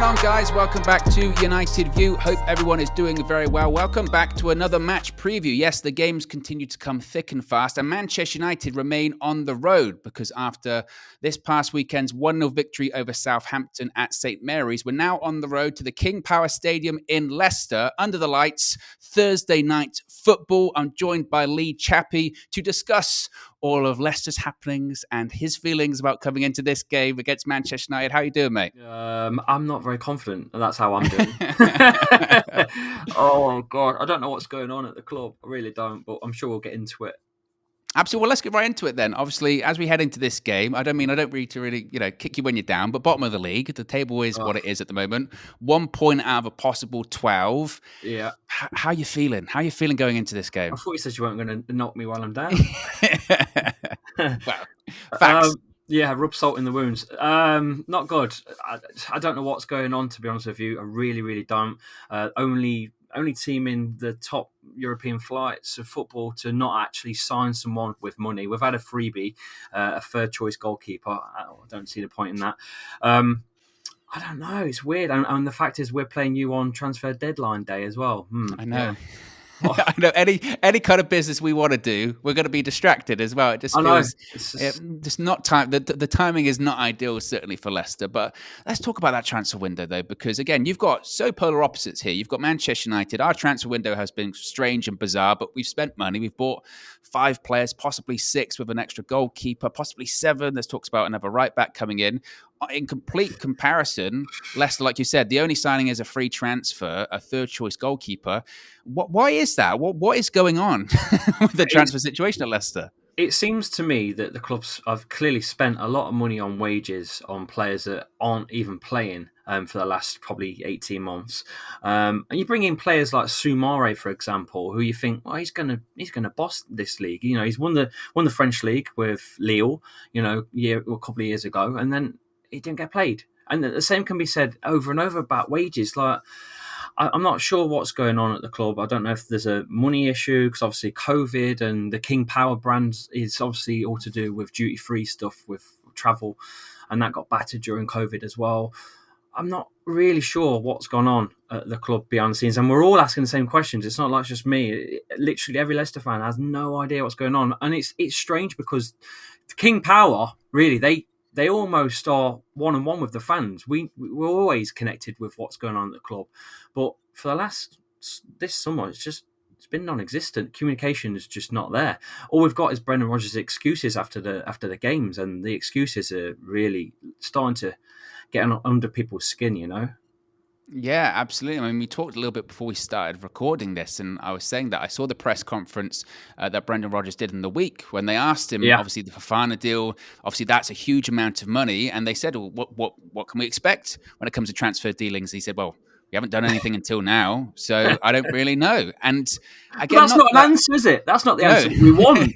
on, guys? Welcome back to United View. Hope everyone is doing very well. Welcome back to another match preview. Yes, the games continue to come thick and fast, and Manchester United remain on the road because after this past weekend's 1-0 victory over Southampton at St Mary's, we're now on the road to the King Power Stadium in Leicester, under the lights, Thursday night football. I'm joined by CHAPPY to discuss all of Leicester's happenings and his feelings about coming into this game against Manchester United. How you doing, mate? I'm not very confident, and that's how I'm doing. Oh, God. I don't know what's going on at the club. I really don't, but I'm sure we'll get into it. Absolutely. Well, let's get right into it then. Obviously, as we head into this game, I don't really kick you when you're down, but bottom of the league, the table is what it is at the moment. 1 point out of a possible 12. Yeah. How are you feeling? How are you feeling going into this game? I thought you said you weren't going to knock me while I'm down. Well, facts. Yeah, rub salt in the wounds. Not good. I don't know what's going on, to be honest with you. I really, really don't. Only team in the top European flights of football to not actually sign someone with money. We've had a freebie, a third choice goalkeeper. I don't see the point in that. I don't know. It's weird. And the fact is we're playing you on transfer deadline day as well. I know. Yeah. I know any kind of business we want to do, we're going to be distracted as well. It just feels just not time. The timing is not ideal, certainly for Leicester. But let's talk about that transfer window, though, because again, you've got so polar opposites here. You've got Manchester United. Our transfer window has been strange and bizarre, but we've spent money. We've bought 5 players, possibly 6 with an extra goalkeeper, possibly 7. There's talks about another right back coming in. In complete comparison, Leicester, like you said, the only signing is a free transfer, a third choice goalkeeper. Why is that? What is going on with the transfer situation at Leicester? It seems to me that the clubs have clearly spent a lot of money on wages on players that aren't even playing for the last probably 18 months. And you bring in players like Soumare, for example, who you think, well, he's gonna boss this league. You know, he's won the French league with Lille, a couple of years ago, and then he didn't get played. And the same can be said over and over about wages. Like, I'm not sure what's going on at the club. I don't know if there's a money issue because obviously COVID and the King Power brand is obviously all to do with duty-free stuff with travel, and that got battered during COVID as well. I'm not really sure what's gone on at the club behind the scenes, and we're all asking the same questions. It's not like just me. Literally every Leicester fan has no idea what's going on, and it's strange because King Power, really, they almost are one-on-one with the fans. We're always connected with what's going on at the club. But for this summer, it's been non-existent. Communication is just not there. All we've got is Brendan Rodgers' excuses after the games, and the excuses are really starting to get under people's skin, Yeah, absolutely. I mean, we talked a little bit before we started recording this, and I was saying that I saw the press conference that Brendan Rodgers did in the week when they asked him, obviously, the Fofana deal. Obviously, that's a huge amount of money, and they said, well, what can we expect when it comes to transfer dealings? He said, well, we haven't done anything until now, so I don't really know. And again, that's not an answer, is it? That's not the answer we want.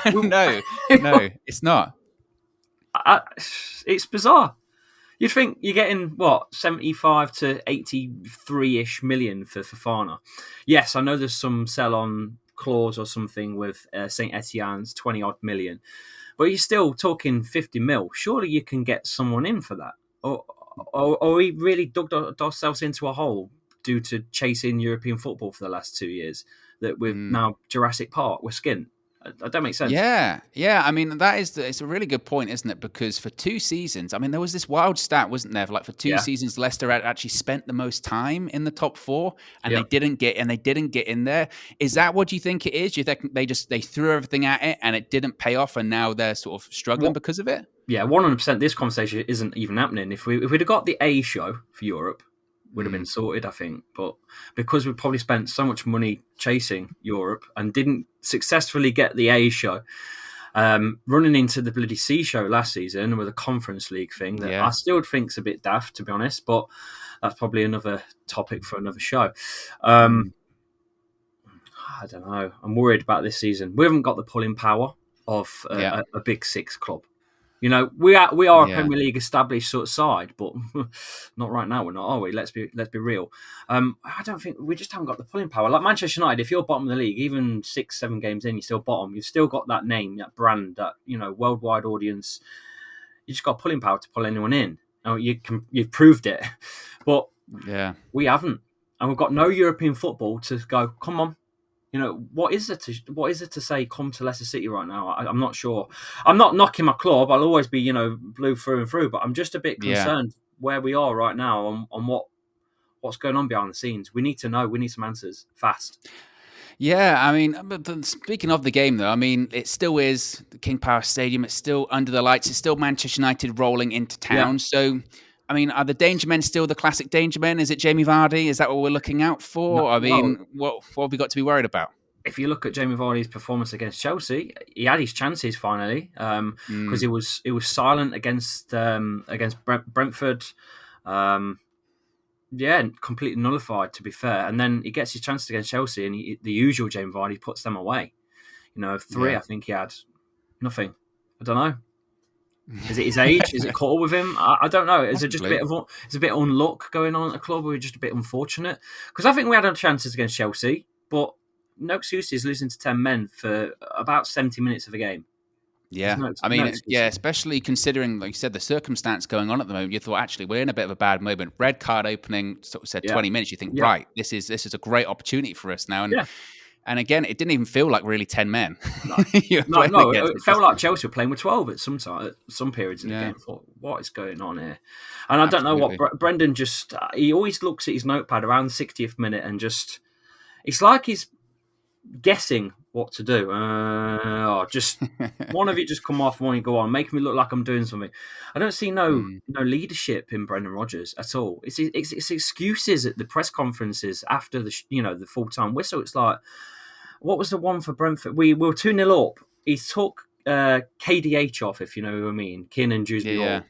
No, it's not. It's bizarre. You'd think you're getting, 75 to 83-ish million for Fofana. Yes, I know there's some sell-on clause or something with St Etienne's 20-odd million. But you're still talking 50 mil. Surely you can get someone in for that. Or we really dug ourselves into a hole due to chasing European football for the last 2 years that we're now Jurassic Park, we're skint. That don't make sense. Yeah. I mean, it's a really good point, isn't it? Because for 2 seasons, I mean, there was this wild stat, wasn't there? For 2 seasons, Leicester had actually spent the most time in the top 4, and they didn't get in there. Is that what you think it is? Do you think they threw everything at it and it didn't pay off, and now they're sort of struggling because of it? Yeah, 100%. This conversation isn't even happening. If we'd have got the A show for Europe, would have been sorted, I think. But because we probably spent so much money chasing Europe and didn't successfully get the A show, running into the bloody C show last season with a Conference League thing that I still think's a bit daft, to be honest. But that's probably another topic for another show. I don't know. I'm worried about this season. We haven't got the pulling power of a Big 6 club. We are a Premier League established sort of side, but not right now. We're not, are we? Let's be real. I don't think we just haven't got the pulling power. Like Manchester United, if you're bottom of the league, even 6-7 games in, you're still bottom. You've still got that name, that brand, that worldwide audience. You just got pulling power to pull anyone in. You've proved it. But yeah, we haven't, and we've got no European football to go. Come on, what is it to say? Come to Leicester City right now. I'm not sure. I'm not knocking my club. I'll always be blue through and through. But I'm just a bit concerned where we are right now on what's going on behind the scenes. We need to know. We need some answers fast. Yeah, I mean, but speaking of the game, though, I mean, it still is the King Power Stadium. It's still under the lights. It's still Manchester United rolling into town. Yeah. So, I mean, are the danger men still the classic danger men? Is it Jamie Vardy? Is that what we're looking out for? No, I mean, what have we got to be worried about? If you look at Jamie Vardy's performance against Chelsea, he had his chances finally because he was silent against Brentford. Completely nullified, to be fair. And then he gets his chances against Chelsea, and the usual Jamie Vardy puts them away. 3, I think he had nothing. I don't know. Is it his age? Is it caught up with him? I don't know. Is it just a bit of unluck going on at the club, or we're just a bit unfortunate? Because I think we had our chances against Chelsea, but no excuses losing to 10 men for about 70 minutes of a game. Yeah, especially considering, like you said, the circumstance going on at the moment. You thought, actually, we're in a bit of a bad moment. Red card opening, sort of said 20 minutes. You think, right, this is a great opportunity for us now. And again, it didn't even feel like really 10 men. No, it felt like Chelsea were playing with 12 at some periods in the game. I thought, what is going on here? And I don't know what Brendan he always looks at his notepad around the 60th minute and just, it's like he's guessing what to do. Just one of you just come off, one you go on, make me look like I'm doing something. I don't see no leadership in Brendan Rodgers at all. It's excuses at the press conferences after the full-time whistle. It's like, what was the one for Brentford? We were 2-0 up. He took KDH off, if you know who I mean, Keane and Dewsbury,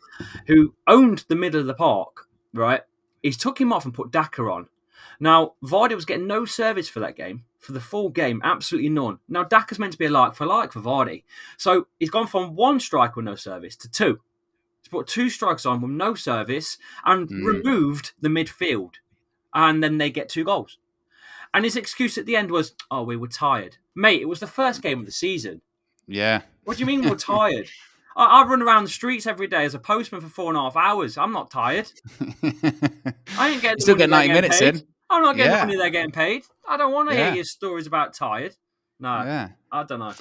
who owned the middle of the park, right? He's took him off and put Daka on. Now, Vardy was getting no service for that game, for the full game, absolutely none. Now, Daka's meant to be a like for Vardy. So he's gone from 1 strike with no service to 2. He's put 2 strikes on with no service and removed the midfield. And then they get 2 goals. And his excuse at the end was, we were tired. Mate, it was the first game of the season. Yeah. What do you mean we're tired? I run around the streets every day as a postman for 4.5 hours. I'm not tired. I ain't getting still get 90 minutes paid. In. I'm not getting the money they're getting paid. I don't want to hear your stories about tired. No, I don't know.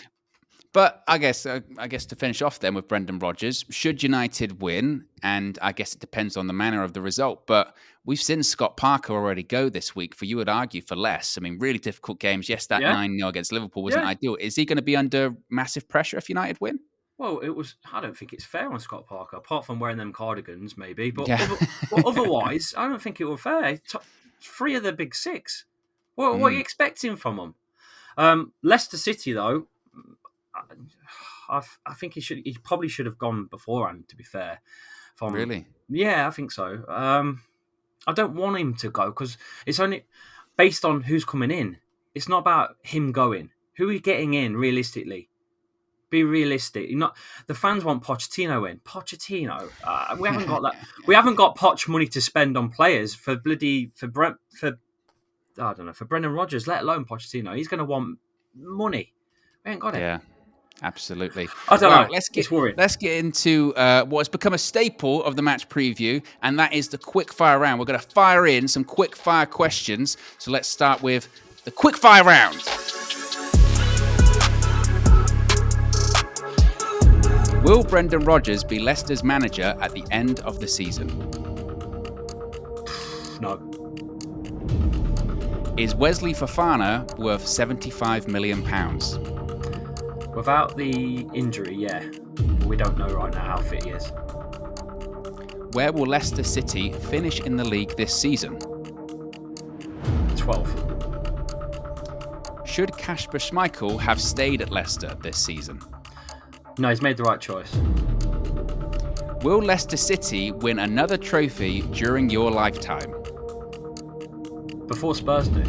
But I guess to finish off then with Brendan Rodgers, should United win, and I guess it depends on the manner of the result, but we've seen Scott Parker already go this week, for you would argue for less. I mean, really difficult games. Yes, that 9-0 against Liverpool wasn't ideal. Is he going to be under massive pressure if United win? Well, I don't think it's fair on Scott Parker, apart from wearing them cardigans, maybe. But otherwise, I don't think it was fair. 3 of the big 6. What are you expecting from them? Leicester City, though, I think he probably should have gone beforehand, to be fair. Really? Yeah, I think so. I don't want him to go because it's only based on who's coming in. It's not about him going. Who are you getting in realistically? Be realistic. The fans want Pochettino in. Pochettino. We haven't got that. We haven't got Poch money to spend on players for Brendan Rodgers, let alone Pochettino. He's going to want money. We ain't got it. Yeah, absolutely. I don't know. Let's get into what has become a staple of the match preview, and that is the quick fire round. We're going to fire in some quick fire questions. So let's start with the quick fire round. Will Brendan Rodgers be Leicester's manager at the end of the season? No. Is Wesley Fofana worth £75 million? Without the injury, yeah. We don't know right now how fit he is. Where will Leicester City finish in the league this season? 12th. Should Kasper Schmeichel have stayed at Leicester this season? No, he's made the right choice. Will Leicester City win another trophy during your lifetime? Before Spurs do.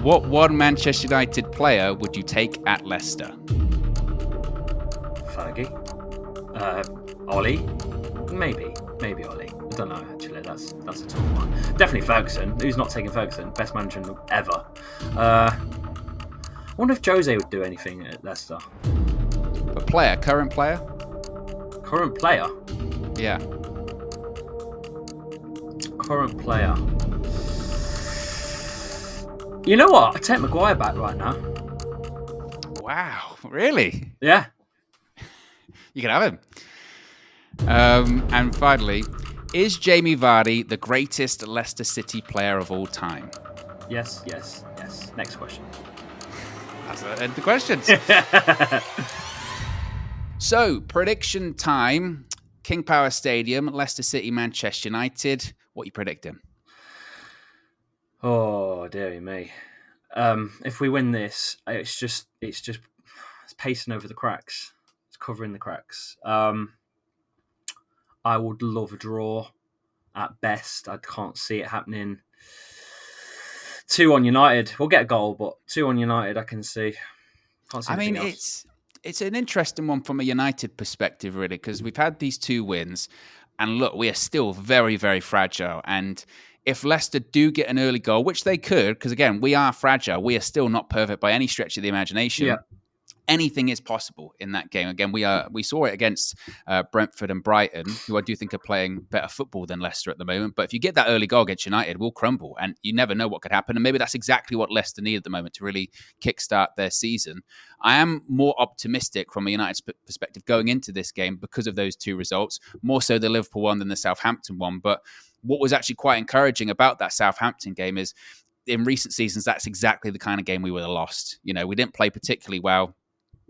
What one Manchester United player would you take at Leicester? Fergie. Ollie. Maybe Ollie. I don't know, actually. That's a tough one. Definitely Ferguson. Who's not taking Ferguson? Best manager ever. I wonder if Jose would do anything at Leicester. A player, current player? Current player? Yeah. Current player. You know what? I take Maguire back right now. Wow, really? Yeah. You can have him. And finally, is Jamie Vardy the greatest Leicester City player of all time? Yes. Next question. That's the end of the questions. So, prediction time. King Power Stadium, Leicester City, Manchester United. What are you predicting? Oh, dearie me. If we win this, it's pacing over the cracks. It's covering the cracks. I would love a draw at best. I can't see it happening. 2 on United. We'll get a goal, but 2 on United I can see. Can't see anything else. It's an interesting one from a United perspective, really, because we've had these 2 wins, and look, we are still very, very fragile. And if Leicester do get an early goal, which they could, because again, we are fragile, we are still not perfect by any stretch of the imagination. Yeah. Anything is possible in that game. Again, we saw it against Brentford and Brighton, who I do think are playing better football than Leicester at the moment. But if you get that early goal against United, we'll crumble, and you never know what could happen. And maybe that's exactly what Leicester need at the moment to really kickstart their season. I am more optimistic from a United perspective going into this game because of those 2 results, more so the Liverpool one than the Southampton one. But what was actually quite encouraging about that Southampton game is in recent seasons, that's exactly the kind of game we would have lost. You know, we didn't play particularly well.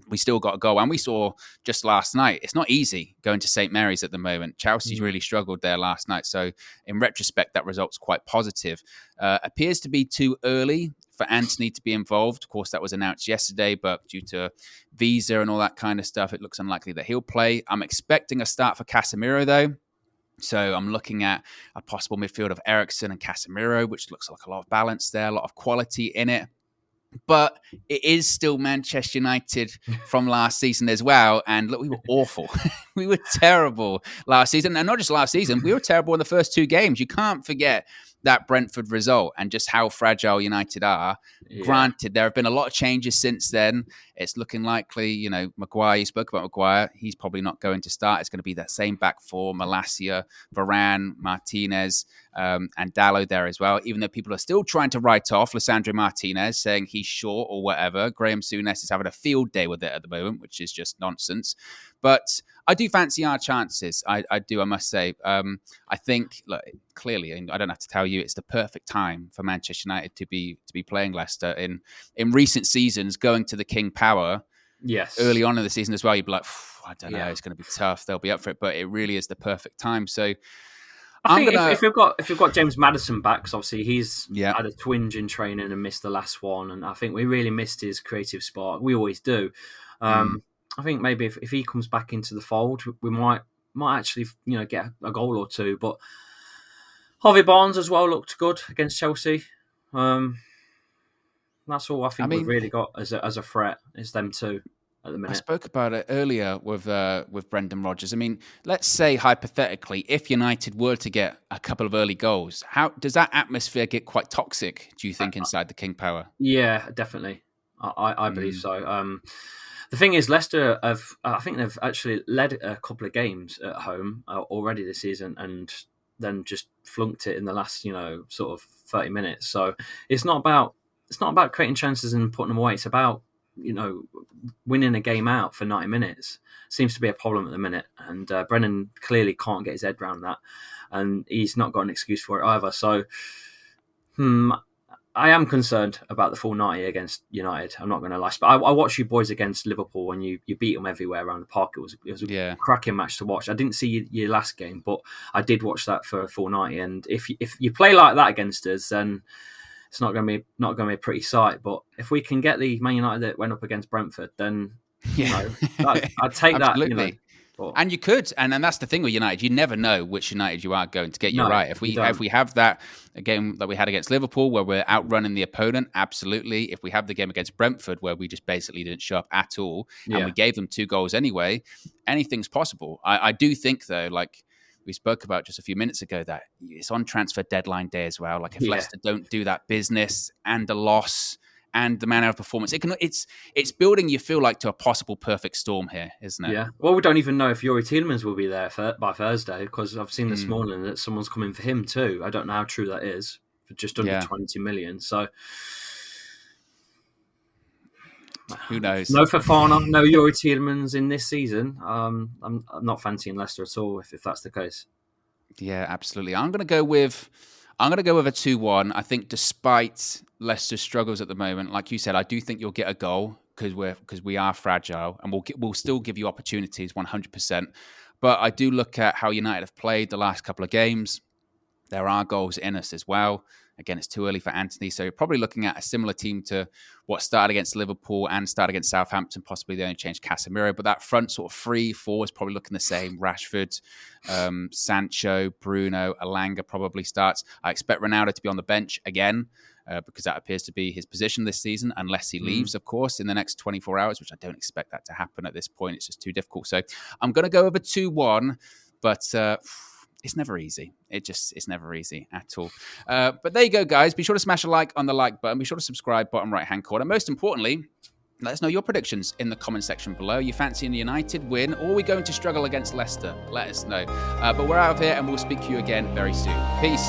We still got a goal. And we saw just last night, it's not easy going to St. Mary's at the moment. Chelsea's really struggled there last night. So in retrospect, that result's quite positive. Appears to be too early for Anthony to be involved. Of course, that was announced yesterday, but due to visa and all that kind of stuff, it looks unlikely that he'll play. I'm expecting a start for Casemiro, though. So I'm looking at a possible midfield of Eriksen and Casemiro, which looks like a lot of balance there, a lot of quality in it. But it is still Manchester United from last season as well. And look, we were awful. We were terrible last season. And not just last season, we were terrible in the first 2 games. You can't forget that Brentford result and just how fragile United are. Yeah. Granted, there have been a lot of changes since then. It's looking likely, you know, Maguire, you spoke about Maguire. He's probably not going to start. It's going to be that same back four, Malacia, Varane, Martinez, and Dalot there as well, even though people are still trying to write off Lisandro Martinez, saying he's short or whatever. Graham Souness is having a field day with it at the moment, which is just nonsense. But I do fancy our chances. I do, I must say. I think, look, clearly, and I don't have to tell you, it's the perfect time for Manchester United to be playing Leicester. In recent seasons, going to the King Power, yes, early on in the season as well, you'd be like, I don't know, it's going to be tough. They'll be up for it, but it really is the perfect time. So I think if we've got James Maddison back, because obviously he's had a twinge in training and missed the last one, and I think we really missed his creative spark. We always do. I think maybe if he comes back into the fold, we might actually get a goal or 2. But Harvey Barnes as well looked good against Chelsea. That's all I think we've really got as a threat is them 2. At the minute. I spoke about it earlier with Brendan Rodgers. I mean, let's say hypothetically, if United were to get a couple of early goals, how does that atmosphere get quite toxic? Do you think inside the King Power? Yeah, definitely. I believe so. The thing is, Leicester I think they've actually led a couple of games at home already this season, and then just flunked it in the last sort of 30 minutes. So it's not about creating chances and putting them away. It's about winning a game out for 90 minutes seems to be a problem at the minute. And Brennan clearly can't get his head around that. And he's not got an excuse for it either. So, I am concerned about the full 90 against United. I'm not going to lie. But I watched you boys against Liverpool when you beat them everywhere around the park. It was a cracking match to watch. I didn't see your last game, but I did watch that for a full 90. And if you play like that against us, then it's not going to be a pretty sight. But if we can get the Man United that went up against Brentford, then I'd take that. And you could, and that's the thing with United. You never know which United you are going to get. You're right. If we have that game that we had against Liverpool where we're outrunning the opponent, absolutely. If we have the game against Brentford where we just basically didn't show up at all, and we gave them 2 goals anyway, anything's possible. I do think though, like we spoke about just a few minutes ago, that it's on transfer deadline day as well. Like if Leicester don't do that business and a loss and the manner of performance. It's building, you feel like, to a possible perfect storm here, isn't it? Yeah. Well, we don't even know if Youri Tielemans will be there by Thursday, because I've seen this morning that someone's coming for him too. I don't know how true that is, for just under 20 million. So who knows? No Fofana, no Youri Tielemans in this season. I'm not fancying Leicester at all if that's the case. Yeah, absolutely. I'm going to go with a 2-1. I think despite Leicester's struggles at the moment, like you said, I do think you'll get a goal because we are fragile, and we'll still give you opportunities 100%. But I do look at how United have played the last couple of games. There are goals in us as well. Again, it's too early for Anthony, so you're probably looking at a similar team to what started against Liverpool and started against Southampton. Possibly they only changed Casemiro, but that front sort of 3-4 is probably looking the same. Rashford, Sancho, Bruno, Elanga probably starts. I expect Ronaldo to be on the bench again, because that appears to be his position this season, unless he leaves, of course, in the next 24 hours, which I don't expect that to happen at this point. It's just too difficult. So I'm going to go over 2-1, but it's never easy. It's never easy at all. But there you go, guys. Be sure to smash a like on the like button. Be sure to subscribe, bottom right-hand corner. Most importantly, let us know your predictions in the comment section below. You fancy a United win, or are we going to struggle against Leicester? Let us know. But we're out of here, and we'll speak to you again very soon. Peace.